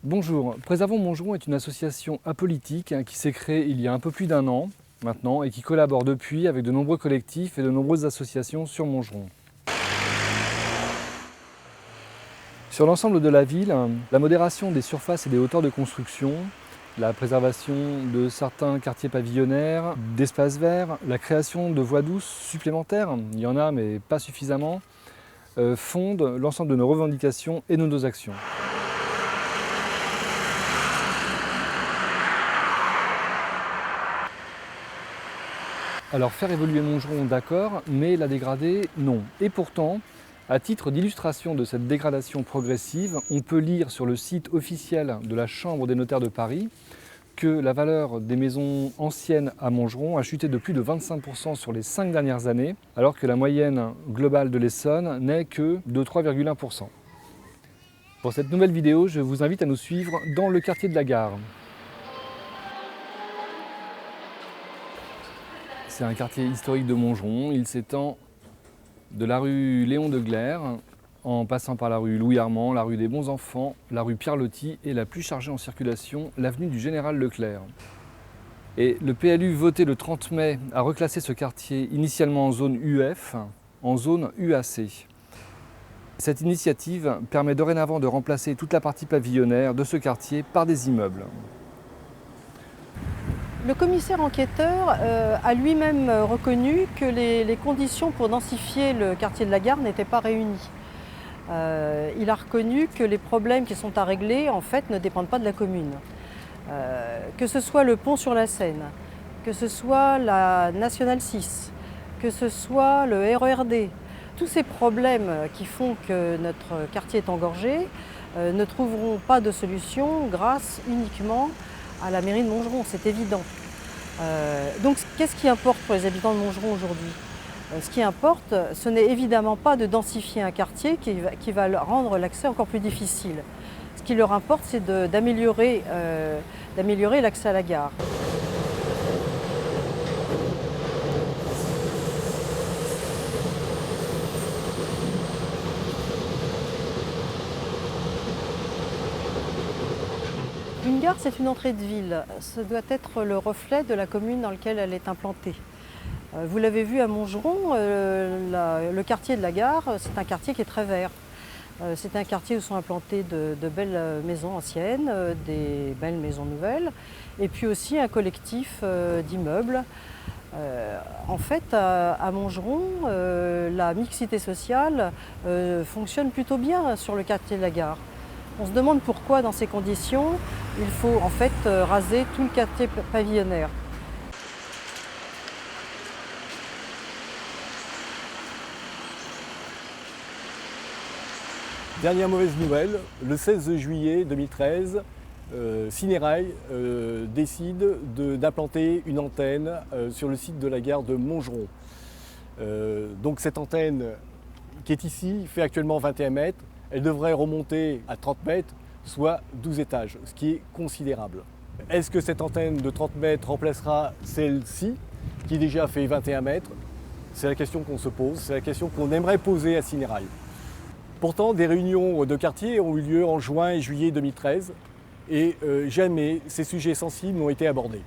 Bonjour, Préservons Montgeron est une association apolitique qui s'est créée il y a un peu plus d'un an maintenant et qui collabore depuis avec de nombreux collectifs et de nombreuses associations sur Montgeron. Sur l'ensemble de la ville, la modération des surfaces et des hauteurs de construction, la préservation de certains quartiers pavillonnaires, d'espaces verts, la création de voies douces supplémentaires, il y en a mais pas suffisamment, fondent l'ensemble de nos revendications et de nos actions. Alors faire évoluer Montgeron, d'accord, mais la dégrader, non. Et pourtant, à titre d'illustration de cette dégradation progressive, on peut lire sur le site officiel de la Chambre des notaires de Paris que la valeur des maisons anciennes à Montgeron a chuté de plus de 25% sur les 5 dernières années, alors que la moyenne globale de l'Essonne n'est que de 3,1%. Pour cette nouvelle vidéo, je vous invite à nous suivre dans le quartier de la Gare. C'est un quartier historique de Montgeron. Il s'étend de la rue Léon de Gleyre, en passant par la rue Louis-Armand, la rue des Bons Enfants, la rue Pierre-Loti et la plus chargée en circulation, l'avenue du Général Leclerc. Et le PLU voté le 30 mai a reclassé ce quartier initialement en zone UF, en zone UAC. Cette initiative permet dorénavant de remplacer toute la partie pavillonnaire de ce quartier par des immeubles. Le commissaire enquêteur a lui-même reconnu que les conditions pour densifier le quartier de la Gare n'étaient pas réunies. Il a reconnu que les problèmes qui sont à régler en fait ne dépendent pas de la commune. Que ce soit le pont sur la Seine, que ce soit la Nationale 6, que ce soit le RERD, tous ces problèmes qui font que notre quartier est engorgé ne trouveront pas de solution grâce uniquement à la mairie de Montgeron, c'est évident. Donc qu'est-ce qui importe pour les habitants de Montgeron aujourd'hui ? Ce qui importe, ce n'est évidemment pas de densifier un quartier qui va rendre l'accès encore plus difficile. Ce qui leur importe, c'est d'améliorer l'accès à la gare. Une gare, c'est une entrée de ville. Ça doit être le reflet de la commune dans laquelle elle est implantée. Vous l'avez vu à Montgeron, le quartier de la Gare, c'est un quartier qui est très vert. C'est un quartier où sont implantées de belles maisons anciennes, des belles maisons nouvelles, et puis aussi un collectif d'immeubles. En fait, à Montgeron, la mixité sociale fonctionne plutôt bien sur le quartier de la Gare. On se demande pourquoi, dans ces conditions, il faut en fait raser tout le quartier pavillonnaire. Dernière mauvaise nouvelle, le 16 juillet 2013, Cinérail décide d'implanter une antenne sur le site de la gare de Montgeron. Donc cette antenne qui est ici fait actuellement 21 mètres. Elle devrait remonter à 30 mètres, soit 12 étages, ce qui est considérable. Est-ce que cette antenne de 30 mètres remplacera celle-ci, qui déjà fait 21 mètres? C'est la question qu'on se pose, c'est la question qu'on aimerait poser à Cinérail. Pourtant, des réunions de quartier ont eu lieu en juin et juillet 2013, et jamais ces sujets sensibles n'ont été abordés.